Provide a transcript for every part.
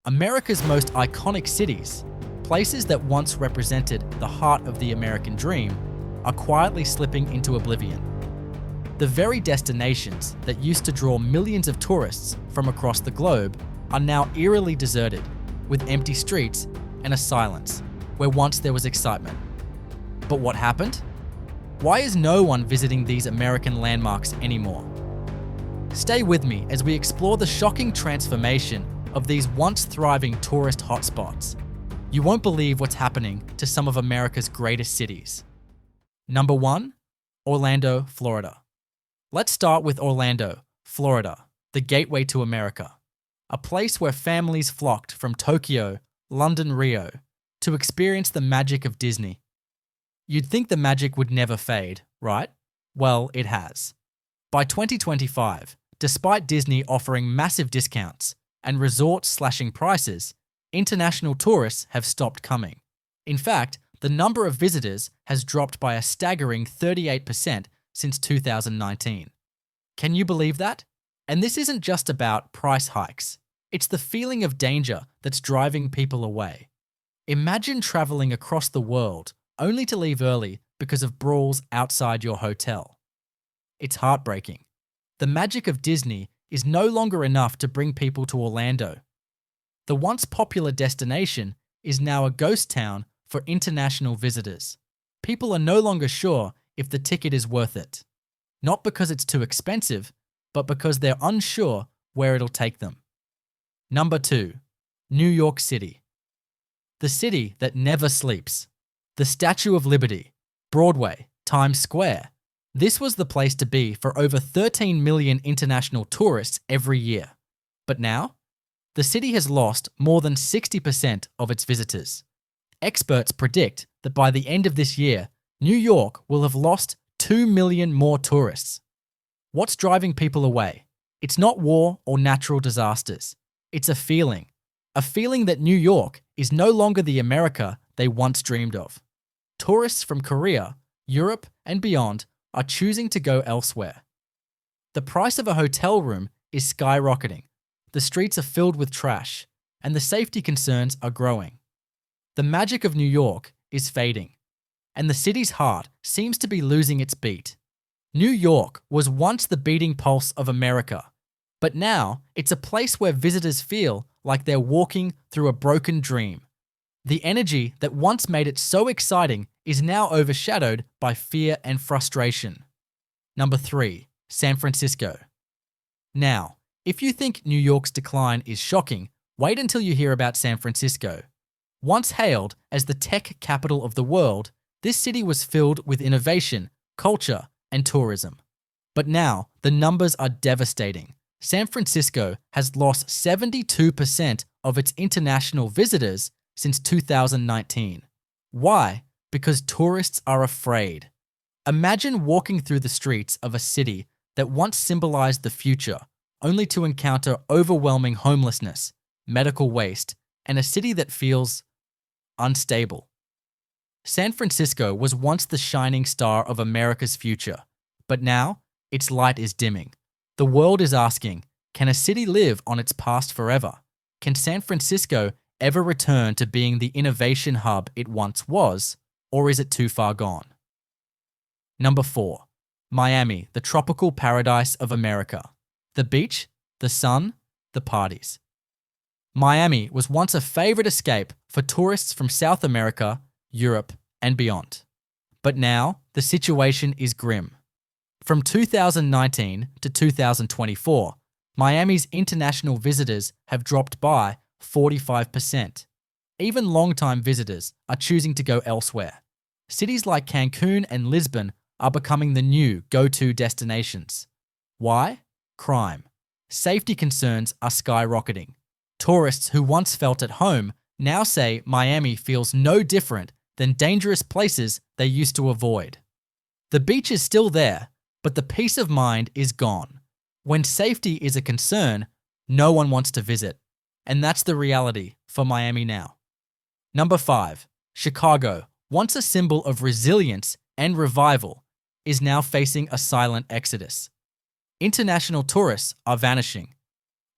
America's most iconic cities, places that once represented the heart of the American dream, are quietly slipping into oblivion. The very destinations that used to draw millions of tourists from across the globe are now eerily deserted, with empty streets and a silence where once there was excitement. But what happened? Why is no one visiting these American landmarks anymore? Stay with me as we explore the shocking transformation of these once thriving tourist hotspots. You won't believe what's happening to some of America's greatest cities. Number 1, Orlando, Florida. Let's start with Orlando, Florida, the gateway to America. A place where families flocked from Tokyo, London, Rio, to experience the magic of Disney. You'd think the magic would never fade, right? Well, it has. By 2025, despite Disney offering massive discounts and resorts slashing prices, international tourists have stopped coming. In fact, the number of visitors has dropped by a staggering 38% since 2019. Can you believe that? And this isn't just about price hikes. It's the feeling of danger that's driving people away. Imagine traveling across the world only to leave early because of brawls outside your hotel. It's heartbreaking. The magic of Disney is no longer enough to bring people to Orlando. The once popular destination is now a ghost town for international visitors. People are no longer sure if the ticket is worth it. Not because it's too expensive, but because they're unsure where it'll take them. Number 2, New York City. The city that never sleeps. The Statue of Liberty, Broadway, Times Square. This was the place to be for over 13 million international tourists every year. But now, the city has lost more than 60% of its visitors. Experts predict that by the end of this year, New York will have lost 2 million more tourists. What's driving people away? It's not war or natural disasters. It's a feeling that New York is no longer the America they once dreamed of. Tourists from Korea, Europe, and beyond are choosing to go elsewhere. The price of a hotel room is skyrocketing, the streets are filled with trash, and the safety concerns are growing. The magic of New York is fading, and the city's heart seems to be losing its beat. New York was once the beating pulse of America, but now it's a place where visitors feel like they're walking through a broken dream. The energy that once made it so exciting is now overshadowed by fear and frustration. Number 3, San Francisco. Now, if you think New York's decline is shocking, wait until you hear about San Francisco. Once hailed as the tech capital of the world, this city was filled with innovation, culture, and tourism. But now, the numbers are devastating. San Francisco has lost 72% of its international visitors since 2019. Why? Because tourists are afraid. Imagine walking through the streets of a city that once symbolized the future, only to encounter overwhelming homelessness, medical waste, and a city that feels unstable. San Francisco was once the shining star of America's future, but now its light is dimming. The world is asking, can a city live on its past forever? Can San Francisco ever return to being the innovation hub it once was, or is it too far gone? Number 4, Miami, the tropical paradise of America. The beach, the sun, the parties. Miami was once a favorite escape for tourists from South America, Europe, and beyond. But now, the situation is grim. From 2019 to 2024, Miami's international visitors have dropped by 45%. Even long-time visitors are choosing to go elsewhere. Cities like Cancun and Lisbon are becoming the new go-to destinations. Why? Crime. Safety concerns are skyrocketing. Tourists who once felt at home now say Miami feels no different than dangerous places they used to avoid. The beach is still there, but the peace of mind is gone. When safety is a concern, no one wants to visit. And that's the reality for Miami now. Number 5, Chicago, once a symbol of resilience and revival, is now facing a silent exodus. International tourists are vanishing.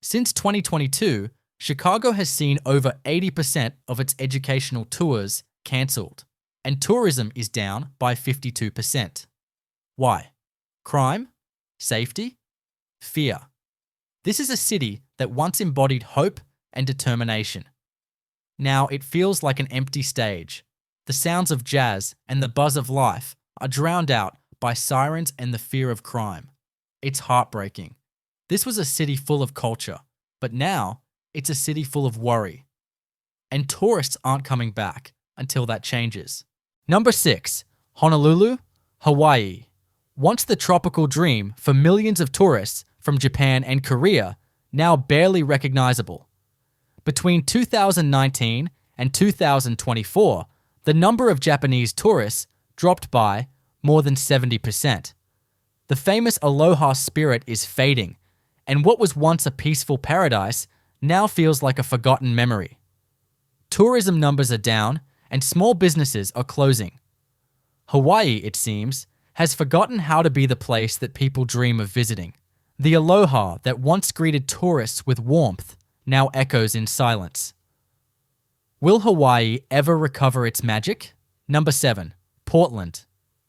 Since 2022, Chicago has seen over 80% of its educational tours cancelled, and tourism is down by 52%. Why? Crime? Safety? Fear. This is a city that once embodied hope and determination. Now it feels like an empty stage. The sounds of jazz and the buzz of life are drowned out by sirens and the fear of crime. It's heartbreaking. This was a city full of culture, but now it's a city full of worry. And tourists aren't coming back until that changes. Number 6, Honolulu, Hawaii. Once the tropical dream for millions of tourists from Japan and Korea, now barely recognizable. Between 2019 and 2024, the number of Japanese tourists dropped by more than 70%. The famous aloha spirit is fading, and what was once a peaceful paradise now feels like a forgotten memory. Tourism numbers are down, and small businesses are closing. Hawaii, it seems, has forgotten how to be the place that people dream of visiting. The aloha that once greeted tourists with warmth now echoes in silence. Will Hawaii ever recover its magic? Number 7, Portland.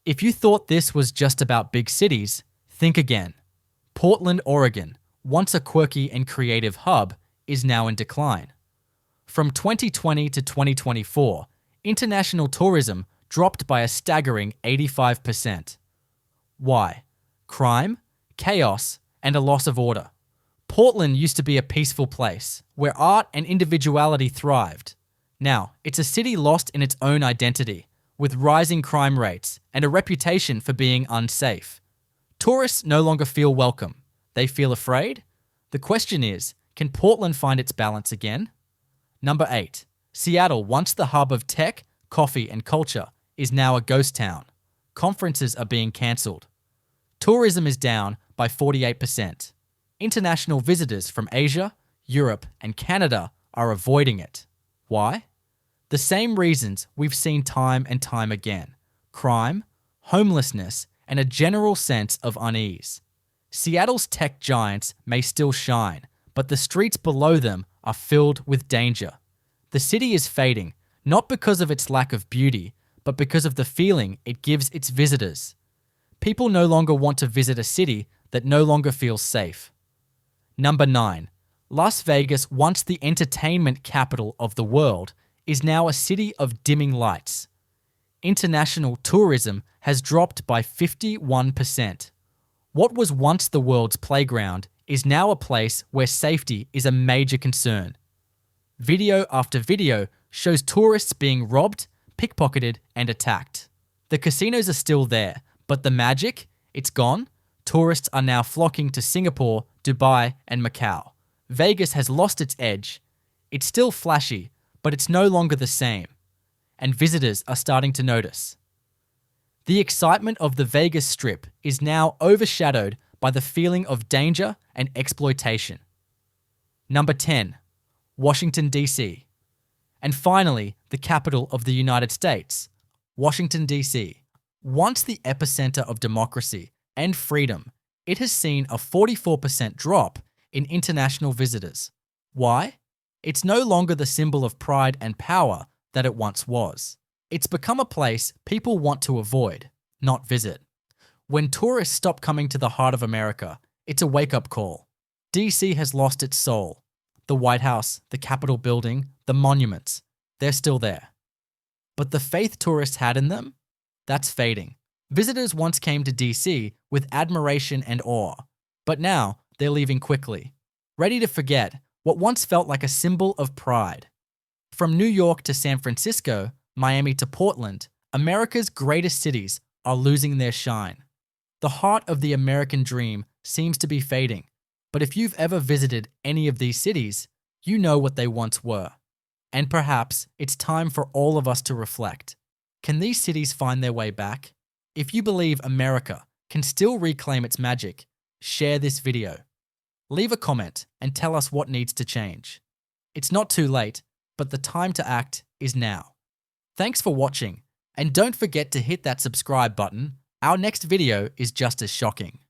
If you thought this was just about big cities, think again. Portland, Oregon, once a quirky and creative hub, is now in decline. From 2020 to 2024, international tourism dropped by a staggering 85%. Why? Crime, chaos, and a loss of order. Portland used to be a peaceful place where art and individuality thrived. Now, it's a city lost in its own identity, with rising crime rates and a reputation for being unsafe. Tourists no longer feel welcome. They feel afraid? The question is, can Portland find its balance again? Number 8. Seattle, once the hub of tech, coffee, and culture, is now a ghost town. Conferences are being cancelled. Tourism is down by 48%. International visitors from Asia, Europe, and Canada are avoiding it. Why? The same reasons we've seen time and time again: crime, homelessness, and a general sense of unease. Seattle's tech giants may still shine, but the streets below them are filled with danger. The city is fading, not because of its lack of beauty, but because of the feeling it gives its visitors. People no longer want to visit a city that no longer feels safe. Number 9. Las Vegas, once the entertainment capital of the world, is now a city of dimming lights. International tourism has dropped by 51%. What was once the world's playground is now a place where safety is a major concern. Video after video shows tourists being robbed, pickpocketed, and attacked. The casinos are still there, but the magic, it's gone. Tourists are now flocking to Singapore, Dubai, and Macau. Vegas has lost its edge. It's still flashy, but it's no longer the same. And visitors are starting to notice. The excitement of the Vegas Strip is now overshadowed by the feeling of danger and exploitation. Number 10. Washington, D.C. And finally, the capital of the United States, Washington, D.C. Once the epicenter of democracy and freedom, it has seen a 44% drop in international visitors. Why? It's no longer the symbol of pride and power that it once was. It's become a place people want to avoid, not visit. When tourists stop coming to the heart of America, it's a wake-up call. DC has lost its soul. The White House, the Capitol building, the monuments, they're still there. But the faith tourists had in them? That's fading. Visitors once came to DC with admiration and awe, but now they're leaving quickly, ready to forget what once felt like a symbol of pride. From New York to San Francisco, Miami to Portland, America's greatest cities are losing their shine. The heart of the American dream seems to be fading, but if you've ever visited any of these cities, you know what they once were. And perhaps it's time for all of us to reflect. Can these cities find their way back? If you believe America can still reclaim its magic, share this video. Leave a comment and tell us what needs to change. It's not too late, but the time to act is now. Thanks for watching, and don't forget to hit that subscribe button. Our next video is just as shocking.